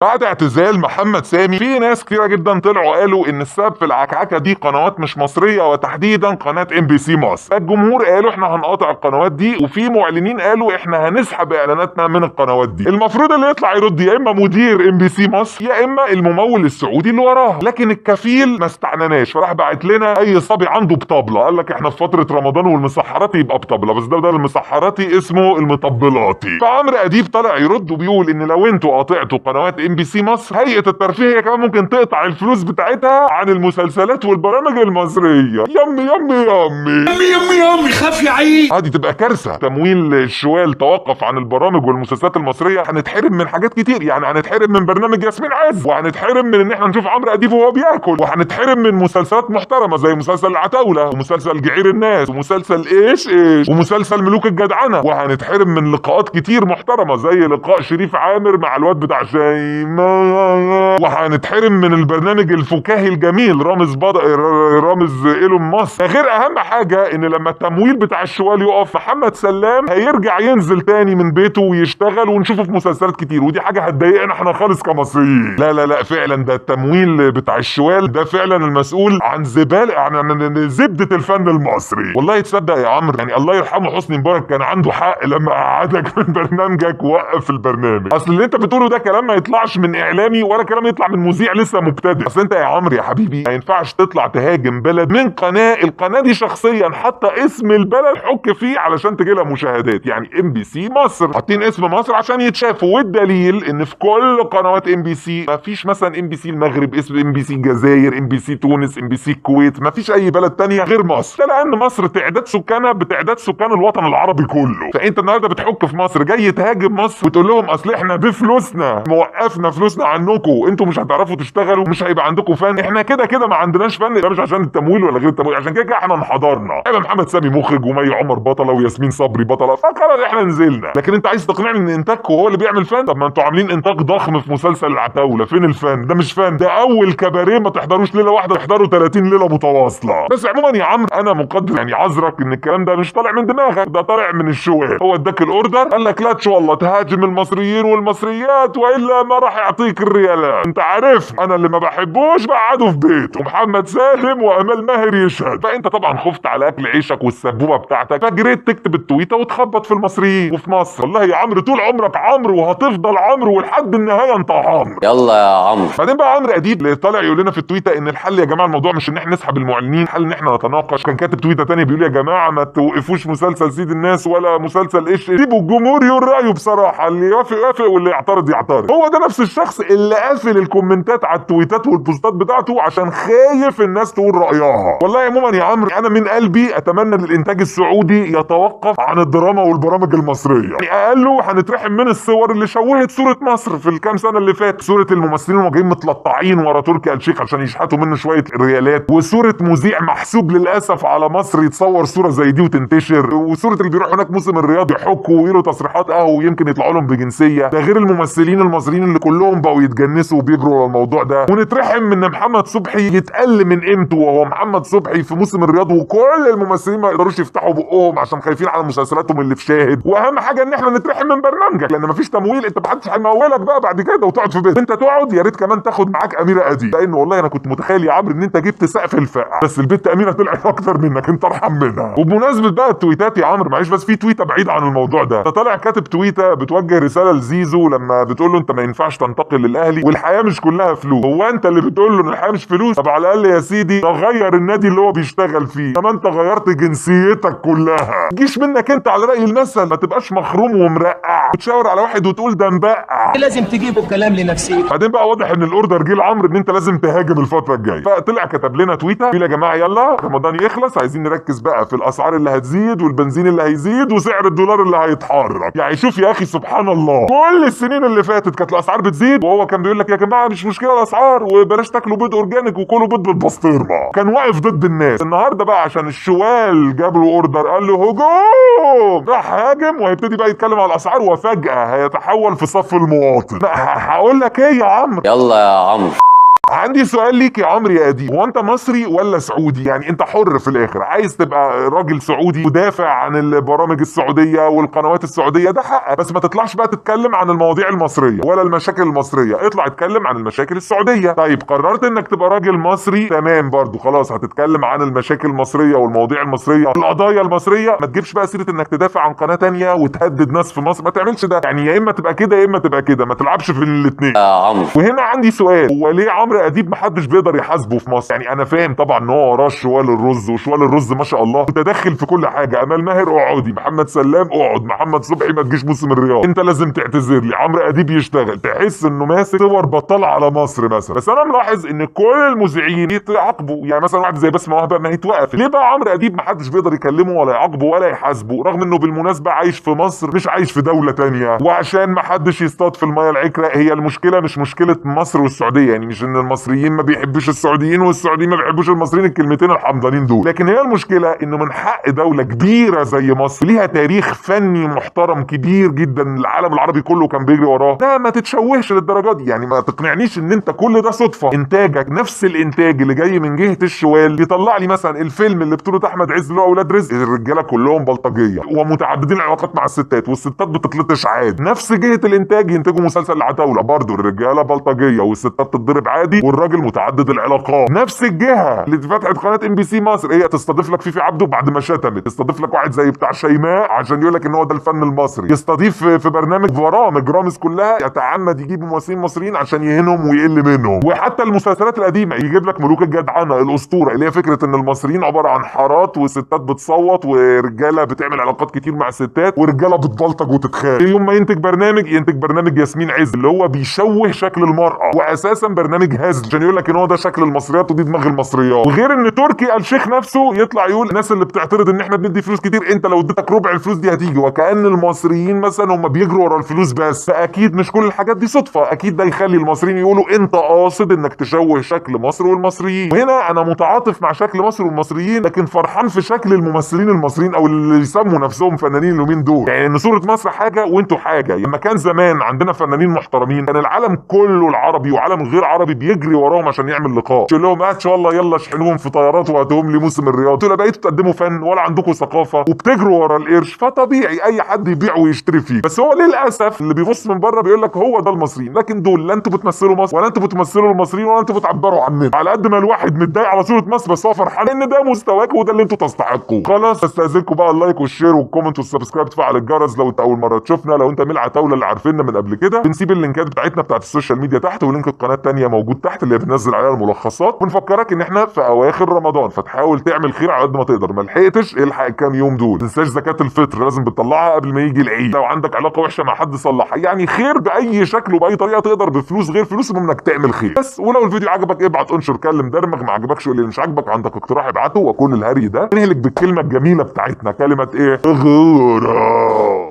بعد اعتزال محمد سامي في ناس كتيرة جدا طلعوا قالوا ان السبب في العكعكة دي قنوات مش مصرية وتحديدا قناة MBC مصر. الجمهور قالوا احنا هنقاطع القنوات دي، وفي معلنين قالوا احنا هنسحب اعلاناتنا من القنوات دي. المفروض اللي يطلع يرد يا اما مدير MBC مصر يا اما الممول السعودي اللي وراها، لكن الكفيل ما استعنناش، فراح باعت لنا اي صبي عنده بطبلة قال لك احنا في فترة رمضان والمسحراتي يبقى بطبلة، بس ده المسحراتي اسمه المطبلاتي. فعمرو اديب طلع يرد وبيقول ان لو انتوا قاطعتوا قنوات MBC مصر، هيئة الترفيه هي كمان ممكن تقطع الفلوس بتاعتها عن المسلسلات والبرامج المصرية. يمي يمي يمي يمي يمي يمي خاف يا عيد. دي تبقى كارثة. تمويل الشوال توقف عن البرامج والمسلسلات المصرية، هنتحرم من حاجات كتير، يعني هنتحرم من برنامج ياسمين عز، وهنتحرم من ان احنا نشوف عمرو اديب وهو بياكل، وهنتحرم من مسلسلات محترمة زي مسلسل العتاولة ومسلسل جعير الناس ومسلسل ايش ومسلسل ملوك الجدعنة، وهنتحرم من لقاءات كتير محترمة زي لقاء شريف عامر مع الواد بتاع شيماء، وهنتحرم من البرنامج الفكاهي الجميل رامز ايلون ماسك. غير اهم حاجة ان لما التمويل بتاع الشوال يقف، محمد سلام هيرجع ينزل تاني من بيته ويشتغل ونشوفه في مسلسلات كتير، ودي حاجة هتضايقنا احنا خالص كمصريين. لا لا لا فعلا ده التمويل بتاع الشوال ده فعلا المسؤول عن عن زبدة الفن المصري. والله تصدق يا عمرو، يعني الله يرحمه حسني مبارك كان عنده حق لما قعدك من برنامجك ووقف البرنامج. اصل اللي انت بتقوله ده كلام ما يطلعش من اعلامي ولا كلام يطلع من مذيع لسه مبتدئ. اصل انت يا عمرو يا حبيبي ما ينفعش تطلع تهاجم بلد من القناه دي شخصيا حاطه اسم البلد حك فيه علشان تجي لها مشاهدات. يعني MBC مصر حاطين اسم مصر عشان يتشافوا، والدليل ان في كل قنوات MBC ما فيش مثلا MBC المغرب اسم MBC الجزائر، MBC تونس، MBC الكويت، ما فيش اي بلد تانية غير مصر. ده لان مصر تعداد سكانها بتعداد سكان الوطن العربي كله. فانت النهارده بتحك في مصر جاي تهاجم مصر وتقول لهم اصل احنا بفلوسنا موقفنا فلوسنا عنكم، انتوا مش هتعرفوا تشتغلوا، مش هيبقى عندكم فن، احنا كده كده ما عندناش فن. ده مش عشان التمويل ولا غير التمويل، عشان كده احنا انحدرنا. يبقى محمد سامي مخرج ومي عمر بطله وياسمين صبري بطله، فقرر احنا نزلنا. لكن انت عايز تقنعني ان انتاجكم هو اللي بيعمل فن؟ طب ما انتوا عاملين انتاج ضخم في مسلسل العتاوله، فين الفن؟ ده مش فن، ده اول كباريه ما تحضروش ليله واحده، تحضروا 30 ليله متواصله. بس عموما يا عمرو انا مقدر يعني عذرك ان الكلام ده مش طالع من دماغك، ده طالع من الشوال. هو اداك الاوردر قال لك لا تشو الله تهاجم المصريين والمصريات والا ما راح يعطيك الريالات. انت عارف انا اللي ما بحبوش بقعده في بيته، ومحمد سالم وامال ماهر يشهد. فانت طبعا خفت على اكل عيشك والسبوبه بتاعتك، فجريت تكتب التويته وتخبط في المصريين وفي مصر. والله يا عمرو طول عمرك عمرو وهتفضل عمرو ولحد النهايه انت عمرو. يلا يا عمرو. بعدين بقى عمرو اديب اللي طالع يقول لنا في التويته ان الحل يا جماعه الموضوع مش ان احنا نسحب المعلنين، الحل ان احنا نتناقش. كان كاتب تويته ثانيه بيقول يا جماعه ما توقفوش مسلسل سيد الناس ولا مسلسل ايش، سيبوا الجمهور يقول رايه بصراحه، اللي يوافق يوافق واللي يعترض يعترض. هو ده نفس الشخص اللي قافل الكومنتات على التويتات والبوستات بتاعته عشان خايف الناس تقول رايها. والله عموما يا عمرو انا من قلبي اتمنى ان الانتاج السعودي يتوقف عن الدراما والبرامج المصريه. يعني اقله هنترحم من الصور اللي شوهت صوره مصر في الكام سنه اللي فات، صوره الممثلين وهم جايين متلطعين ورا تركي آل الشيخ عشان يشحتوا منه شويه ريالات، وصوره مذيع محسوب للاسف على مصر يتصور صوره زي دي وتنتشر، وصوره اللي بيروح هناك موسم الرياض يحكوا ويقولوا تصريحات ويمكن يطلعوا لهم بجنسيه. ده غير الممثلين المصريين اللي كلهم بقوا يتجنسوا وبيجروا ورا الموضوع ده. ونترحم ان محمد صبحي يتقل من قيمته وهو محمد صبحي في موسم الرياض، وكل الممثلين ما يقدروش يفتحوا بقهم عشان خايفين على مسلسلاتهم اللي في شاهد. واهم حاجه ان احنا نترحم من برنامجك لان مفيش تمويل، انت محدش هيمولك بقى بعد كده وتقعد في بيت. انت تقعد يا ريت كمان تاخد معاك اميره اديب، لان والله انا كنت متخيل يا عمرو ان انت جبت سقف الفقع، بس البت اميره طلعت اكتر منك، انت ارحم منها. وبمناسبه بقى التويتات يا عمرو معلش بس في تويته بعيد عن الموضوع ده، انت طالع كاتب تويته بتوجه رساله لزيزو لما بتقول له انت ما ينفعش تنتقل للاهلي والحياه مش كلها فلوس. هو انت اللي بتقول له ان الحياه مش فلوس؟ طب على الاقل يا سيدي تغير النادي اللي هو بيشتغل فيه، كمان انت غيرت جنسيتك كلها. تجيش منك انت على راي المثل ما تبقاش مخروم ومرقع وتشاور على واحد وتقول ده مبقع. لازم تجيبوا كلام لنفسي. بعدين بقى واضح ان الاوردر جه لعمرو ان انت لازم تهاجم الفتره الجايه، فطلع كتب لنا تويته بيقول يا جماعه يلا رمضان يخلص عايزين نركز بقى في الاسعار اللي هتزيد والبنزين اللي هيزيد وسعر الدولار اللي هيتحرك. يعني شوف يا اخي سبحان الله، كل السنين اللي فاتت كانت الاسعار بتزيد وهو كان بيقول لك يا جماعه مش مشكله الاسعار وبلاش تاكلوا بيض اورجانيك وكلوا بيض بالبسطرمه، كان واقف ضد الناس. النهارده بقى عشان الشوال جاب له اوردر قال له هجوم، راح هاجم وهيبتدي بقى يتكلم على الاسعار وفجاه هيتحول في صف المواطن. هقول لك ايه يا عمرو؟ يلا يا عمرو. عندي سؤال ليك يا عمرو يا اديب، هو انت مصري ولا سعودي؟ يعني انت حر في الاخر، عايز تبقى راجل سعودي ودافع عن البرامج السعوديه والقنوات السعوديه، ده حقك، بس ما تطلعش بقى تتكلم عن المواضيع المصريه ولا المشاكل المصريه، اطلع اتكلم عن المشاكل السعوديه. طيب قررت انك تبقى راجل مصري، تمام، برضو خلاص هتتكلم عن المشاكل المصريه والمواضيع المصريه القضايا المصريه، ما تجيبش بقى سيره انك تدافع عن قناه تانية وتهدد ناس في مصر، ما تعملش ده. يعني يا اما تبقى كده يا اما تبقى كده، ما تلعبش في الاثنين يا عمرو. وهنا عندي سؤال، هو ليه عمرو اديب محدش بيقدر يحاسبه في مصر؟ يعني انا فاهم طبعا ان هو وراه شوال الرز، وشوال الرز ما شاء الله متدخل في كل حاجه، امال ماهر اقعدي، محمد سلام اقعد، محمد صبحي ما تجيش موسم الرياض، انت لازم تعتذر لي، عمرو اديب يشتغل، تحس انه ماسك صور بطاله على مصر مثلا. بس انا ملاحظ ان كل المذيعين يتعاقبوا، يعني مثلا واحد زي بسمه وهبه ما يتوقف، ليه بقى عمرو اديب محدش بيقدر يكلمه ولا يعاقبه ولا يحاسبه، رغم انه بالمناسبه عايش في مصر مش عايش في دوله تانية؟ وعشان محدش يصطاد في الميه العكره، هي المشكله مش مشكله مصر والسعوديه، يعني مش ان المصريين ما بيحبوش السعوديين والسعوديين ما بيحبوش المصريين، الكلمتين الحمضانين دول، لكن هي المشكله انه من حق دوله كبيره زي مصر ليها تاريخ فني محترم كبير جدا العالم العربي كله كان بيجري وراه، ده ما تتشوهش للدرجه دي. يعني ما تقنعنيش ان انت كل ده صدفه، انتاجك نفس الانتاج اللي جاي من جهه الشوال يطلع لي مثلا الفيلم اللي بطوله احمد عز اللي هو اولاد رزق، الرجاله كلهم بلطجيه ومتعددين العلاقات مع الستات والستات بتتلطش عادي، نفس جهه الانتاج ينتجوا مسلسل العتاوله برضه الرجاله بلطجيه والستات تتضرب عادي والراجل متعدد العلاقات، نفس الجهه اللي فتحت قناه ام بي سي مصر هي تستضيف لك فيفي عبده بعد ما شتمت، تستضيف لك واحد زي بتاع شيماء عشان يقول لك ان هو ده الفن المصري، يستضيف في برامج رامز كلها يتعمد يجيب ممثلين مصريين عشان يهينهم ويقل منهم، وحتى المسلسلات القديمه يجيب لك ملوك الجدعنه الاسطوره اللي هي فكره ان المصريين عباره عن حارات وستات بتصوت ورجاله بتعمل علاقات كتير مع الستات ورجاله بتبلطج وتتخانق، يوم ما ينتج برنامج ياسمين عز اللي هو بيشوه شكل المراه واساسا برنامج هزل عشان يقول لك ان هو ده شكل المصريات ودي دماغ المصريات، وغير ان تركي آل الشيخ نفسه يطلع يقول الناس اللي بتعترض ان احنا بندي فلوس كتير، انت لو اديتك ربع الفلوس دي هتيجي، وكأن المصريين مثلا هم بيجروا ورا الفلوس بس، فاكيد مش كل الحاجات دي صدفه، اكيد ده يخلي المصريين يقولوا انت قاصد انك تشوه شكل مصر والمصريين. وهنا انا متعاطف مع شكل مصر والمصريين، لكن فرحان في شكل الممثلين المصريين او اللي يسموا نفسهم فنانين اليومين دول، يعني ان صوره مصر حاجه وانتوا حاجه. لما كان زمان عندنا فنانين محترمين كان العالم كله العربي وعالم غير عربي بيجري وراهم عشان يعمل لقاء، يقول لهم ان شاء الله يلا اشحنوهم في طيارات وهاتوهم لي موسم الرياض، تقول بقيتوا تقدموا فن ولا عندكم ثقافه وبتجروا ورا القرش، فطبيعي اي حد يبيع ويشتري فيه. بس هو للاسف اللي بيبص من بره بيقول لك هو ده المصريين، لكن دول لا انتوا بتمثلوا مصر ولا انتوا بتمثلوا المصريين ولا انتوا بتعبروا عننا، على قد ما الواحد متضايق على صوره مصر بس هو فرحان ان ده مستواكم وده اللي انتوا تستحقوه. خلاص استاذنكم بقى اللايك والشير والكومنت والسبسكرايب، تفعل الجرس لو انت اول مره تشوفنا، لو انت من العتاوله اللي عارفيننا من قبل كده. بنسيب اللينكات بتاعتنا بتاعت السوشيال ميديا تحت، ولينك القناه الثانيه موجود تحت اللي بننزل عليها الملخصات، ونفكرك ان احنا في اواخر رمضان فتحاول تعمل خير على قد ما تقدر، ما لحقتش الحق الكام يوم دول، ما تنساش زكاه الفطر لازم بتطلعها قبل ما يجي العيد، لو عندك علاقه وحشه مع حد صلحها، يعني خير باي شكل وباي طريقه تقدر، بفلوس غير فلوس، المهم انك تعمل خير بس. ولو الفيديو عجبك ابعت انشر كلم درمغ، ما عجبكش قول لي مش عاجبك، عندك اقتراح ابعته، واكون الهري ده نهلك بالكلمه الجميله بتاعتنا، كلمه ايه؟ غورة.